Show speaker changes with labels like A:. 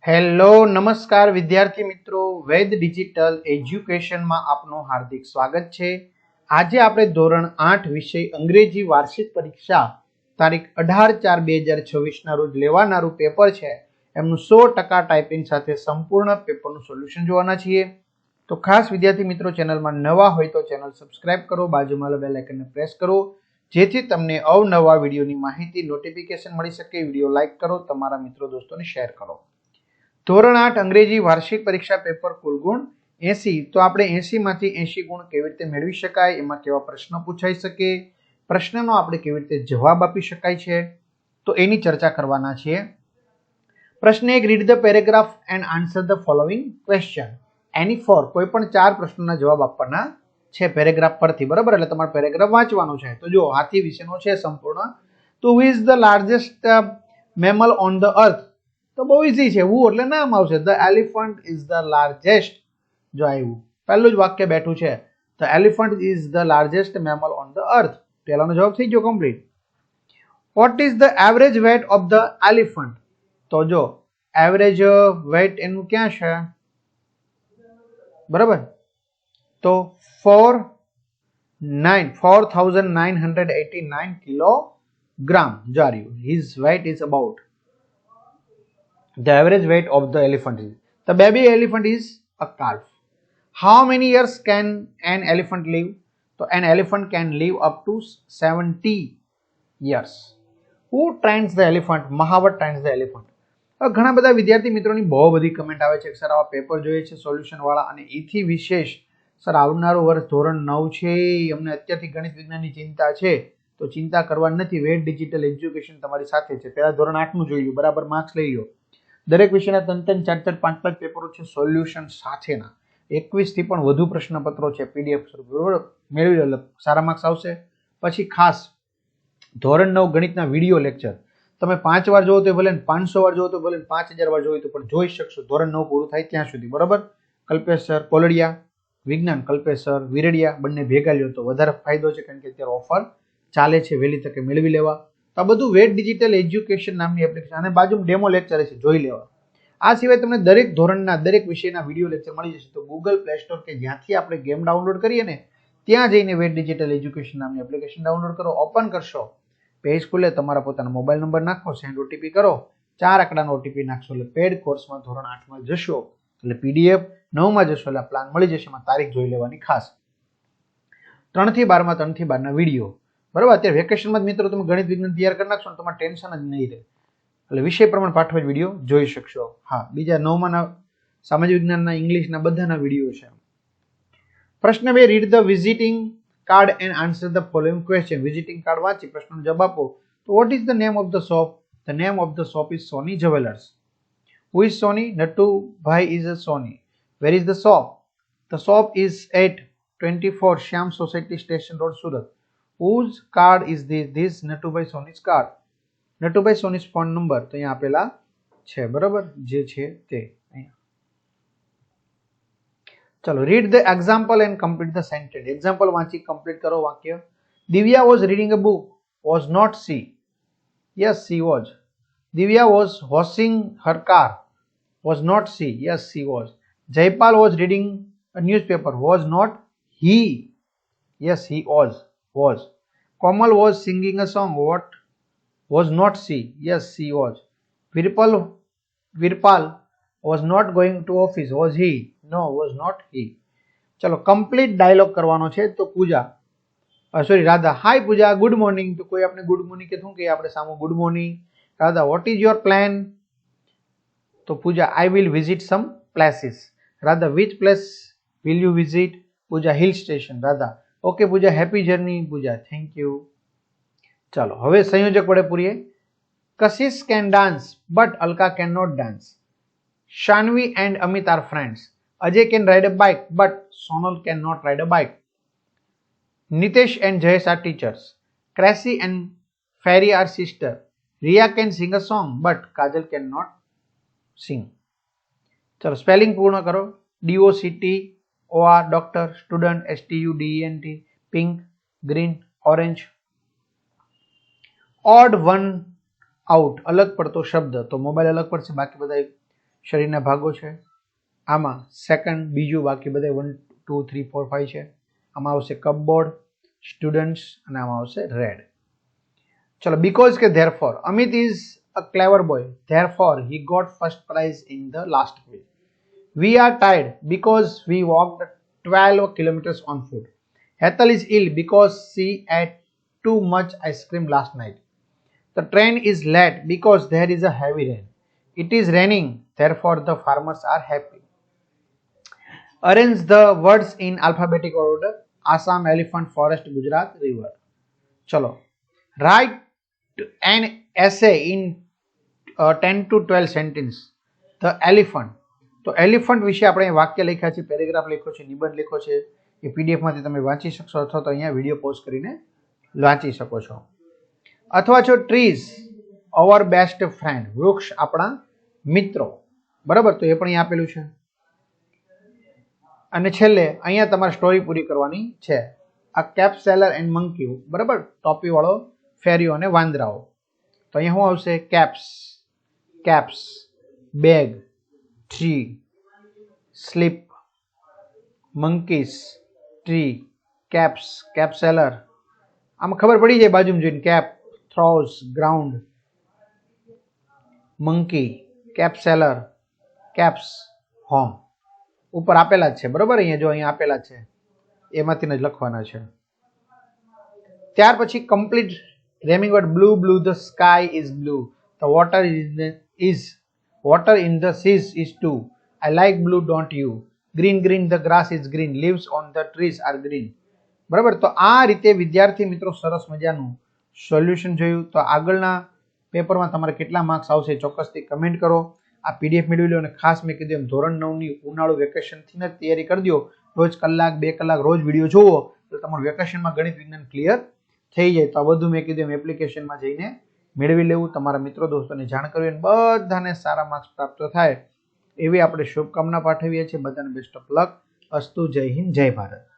A: Hello નમસ્કાર વિદ્યાર્થી મિત્રો, વેદ ડિજિટલ એજ્યુકેશનમાં આપનું હાર્દિક સ્વાગત છે। આજે આપણે ધોરણ 8 વિષય અંગ્રેજી વાર્ષિક પરીક્ષા તારીખ 18/4/2026 ના રોજ લેવાનારું પેપર છે એમનું 100% ટાઈપિંગ સાથે સંપૂર્ણ પેપરનું સોલ્યુશન જોવાના છીએ। તો ખાસ વિદ્યાર્થી મિત્રો, ચેનલમાં નવા હોય તો ચેનલ સબસ્ક્રાઇબ કરો, બાજુમાં બેલ આઇકનને પ્રેસ કરો જેથી તમને અવનવા વિડીયોની માહિતી નોટિફિકેશન મળી શકે। વિડીયો લાઈક કરો, તમારા મિત્રો દોસ્તોને શેર કરો। ધોરણ 8 અંગ્રેજી વાર્ષિક પરીક્ષા પેપર કુલ ગુણ 80। તો આપણે 80 માંથી 80 ગુણ કેવી રીતે મેળવી શકાય, એમાં કેવા પ્રશ્ન પૂછાઈ શકે, પ્રશ્નનો આપણે કેવી રીતે જવાબ આપી શકાય છે, તો એની ચર્ચા કરવાના છીએ। પ્રશ્ન 1, read the paragraph and answer the following question. Any four કોઈ પણ 4 પ્રશ્નોના જવાબ આપવાના છે પેરેગ્રાફ પરથી, બરાબર? એટલે તમારે પેરેગ્રાફ વાંચવાનો છે। તો જો હાથી વિશેનો છે સંપૂર્ણ। તો who is the largest mammal on the earth. તો બહુ ઈઝી છે, હું એટલે નામ આવશે, the elephant is the largest. જો આવ્યું પહેલું જ વાક્ય બેઠું છે, the elephant is the largest mammal on the earth, પહેલાનો જવાબ થઈ ગયો complete. What is the average weight of the elephant? તો જો એવરેજ વેટ એનું ક્યાં છે, બરાબર? તો 4989 કિલોગ્રામ જો આવ્યું, his weight is about the average weight of the elephant is. The baby elephant is a calf. How many years can an elephant live? So an elephant can live up to 70 years. Who trains the elephant? Mahavat trains the elephant. ઘણા બધા વિદ્યાર્થી મિત્રોની બહુ બધી comment આવે છે કે sir આવા પેપર જોઈએ છે સોલ્યુશન વાળા, અને એથી વિશેષ સર આવનારું વર્ષ ધોરણ 9 છે, અમને અત્યારથી ગણિત વિજ્ઞાનની ચિંતા છે। તો ચિંતા કરવાની નથી, વેદ ડિજિટલ એજ્યુકેશન તમારી સાથે છે। પહેલા ધોરણ 8નું જોઈ લો, બરાબર માર્ક્સ લઈ લો। દરેક વિષયના 3-3, 4-4, 5-5 પેપરો છે સોલ્યુશન સાથેના, 21 થી પણ વધુ પ્રશ્નપત્રો છે પીડીએફ સ્વરૂપે, બરોબર? મેળવી લો, સારા માર્ક્સ આવશે। પછી ખાસ ધોરણ 9 ગણિતના વિડીયો લેક્ચર તમે 5 વાર જોવો તો ભલે, 500 વાર જોવો તો ભલે, 5000 વાર જોવો તો પણ જોઈ શકશો ધોરણ 9 પૂરું થાય ત્યાં સુધી, બરાબર? કલ્પેશ સર કોલડિયા, વિજ્ઞાન કલ્પેશ સર વિરડિયા, બંને ભેગા લ્યો તો વધારે ફાયદો છે, કારણ કે અત્યારે ઓફર ચાલે છે, વહેલી તકે મેળવી લેવા। આ બધું વેદ ડિજિટલ એજ્યુકેશન નામની એપ્લિકેશન, અને બાજુમાં ડેમો લેક્ચર છે, જોઈ લેવા। આ સિવાય તમને દરેક ધોરણના દરેક વિષયના વિડીયો લેક્ચર મળી જશે। તો ગૂગલ પ્લે સ્ટોર કે જ્યાંથી આપણે ગેમ ડાઉનલોડ કરીએ ને, ત્યાં જઈને વેદ ડિજિટલ એજ્યુકેશન નામની એપ્લિકેશન ડાઉનલોડ કરો, ઓપન કરશો, પેજ ખુલે, તમારા પોતાના મોબાઈલ નંબર નાખો, સેન્ડ ઓટીપી કરો, 4 આંકડાનો ઓટીપી નાખશો એટલે પેડ કોર્સમાં ધોરણ 8માં જશો, એટલે પીડીએફ 9માં જશો એટલે પ્લાન મળી જશે। એમાં તારીખ જોઈ લેવાની ખાસ, 3 થી 12માં 3 થી 12ના વિડીયો, બરાબર? અત્યારે વેકેશનમાં મિત્રો તમે ગણિત વિજ્ઞાન તૈયાર કરી નાખશો ને, તમારે ટેન્શન જ નહીં રહે, એટલે વિષય પ્રમાણે પાઠવા વિડીયો જોઈ શકશો। હા, બીજા 9માના સામાજિક વિજ્ઞાનના, ઇંગ્લિશના બધાના વિડીયો છે। પ્રશ્ન 2, read the visiting card and answer the following question. Visiting card વાંચી પ્રશ્નનો જવાબ આપો। તો what is the name of the shop? The name of the shop is Soni jewellers. Who is Soni? Natubhai is a Soni. Where is the shop? The shop is at 24 Shyam society station road Surat. Whose card is this? This Natubhai Soni's card. Natubhai Soni's phone number તો અહીંયા આપેલા છે, બરાબર? જે છે તે અહીંયા। ચલો, read the example and complete the sentence. Example વાંચી કમ્પ્લીટ કરો વાક્ય। Divya was reading a book, was not she? Yes she was. Divya was washing her car, was not she? Yes she was. Jaypal was reading a newspaper, was not he? Yes he was. Komal was singing a song, what was not she? Yes, she was. Virpal was not going to office, was he? No, was not he. चलो complete dialogue करवानो छे। तो पूजा sorry Radha, हाय पूजा, good morning. तो कोई आपने good morning के શું કે આપણે સામો good morning. Radha, what is your plan? તો પૂજા, I will visit some places। Radha, which place will you visit? Pooja, hill station। Radha, okay Pooja, happy journey। Pooja, thank you। ચાલો હવે સંયોજક વડે પૂરીએ। Kashish can dance but Alka can not dance. Shanvi and Amit are friends. Ajay can ride a bike but Sonal can not ride a bike. Nitesh and Jayesh are teachers. Cressy and Fairy are sister. Riya can sing a song but Kajal can not sing. ચલો spelling પૂર્ણ કરો। DOCTOR doctor, student STUDENT, pink, green, orange. Odd one out અલગ પડતો શબ્દ, તો mobile અલગ પડશે, બાકી બધા શરીરના ભાગો છે. આમાં સેકન્ડ બીજું, બાકી બધા 1 2 3 4 5 છે. આમાં આવશે કપબોર્ડ, સ્ટુડન્ટ્સ અને આમાં આવશે રેડ. ચલો, બીકોઝ કે therefore Amit is a clever boy, therefore he got first prize in the last quiz. We are tired because we walked 12 kilometers on foot. Ethel is ill because she ate too much ice cream last night. The train is late because there is a heavy rain. It is raining, therefore the farmers are happy. Arrange the words in alphabetic order. Assam, elephant, forest, Gujarat, river. Chalo. Write an essay in 10 to 12 sentence. The elephant. તો elephant વિશે આપણે વાક્ય લખ્યા છે, paragraph લખ્યો છે, નિબંધ લખ્યો છે. એ પીડીએફ માંથી તમે વાંચી શકશો અથવા તો અહીંયા વિડીયો પોઝ કરીને વાંચી શકો છો. અથવા છો ટ્રીઝ અવર બેસ્ટ ફ્રેન્ડ, વૃક્ષ આપણા મિત્રો. બરાબર, તો એ પણ અહીંયા આપેલું છે. અને છેલ્લે અહીંયા તમારે સ્ટોરી પૂરી કરવાની છે. આ કેપ સેલર એન્ડ મંકી, બરાબર, ટોપી વાળો ફેરીઓ અને વાંદરાઓ. તો અહીંયા શું આવશે? Caps, caps, bag, tree, slip, monkeys, tree, caps, cap seller. આમાં ખબર પડી જાય બાજુમાં જોઈને. cap, throws, ground, monkey, cap seller, caps, home. ઉપર આપેલા જ છે, બરોબર. અહીંયા જો અહીંયા આપેલા છે, એમાંથી જ લખવાના છે. ત્યાર પછી complete rhyming word. Blue, blue, the sky is blue, the water is water in the seas is too. I like blue, don't you? Green, green, the grass is green. Leaves on the trees are green. બરાબર, તો આ રીતે વિદ્યાર્થી મિત્રો સરસ મજાનું solution જોયું. તો આગળના પેપરમાં તમારે કેટલા માર્ક્સ આવશે ચોક્કસથી કમેન્ટ કરો. આ પીડીએફ મેળવી લો અને ખાસ મેં કીધું એમ ધોરણ 9ની ઉનાળુ વેકેશનથી જ તૈયારી કરી દો. રોજ કલાક 2 કલાક રોજ વિડીયો જુઓ તો તમારું વેકેશનમાં ગણિત વિજ્ઞાન ક્લિયર થઈ જાય. તો આ બધું મેં કીધું એમ એપ્લિકેશનમાં જઈને મેળવી લેવું. તમારા મિત્રો દોસ્તોને જાણ કરવી અને બધાને સારા માર્ક્સ પ્રાપ્ત થાય એવી આપણે શુભકામના પાઠવીએ છીએ. બધાને બેસ્ટ ઓફ લક. અસ્તુ. જય હિન્દ, જય ભારત.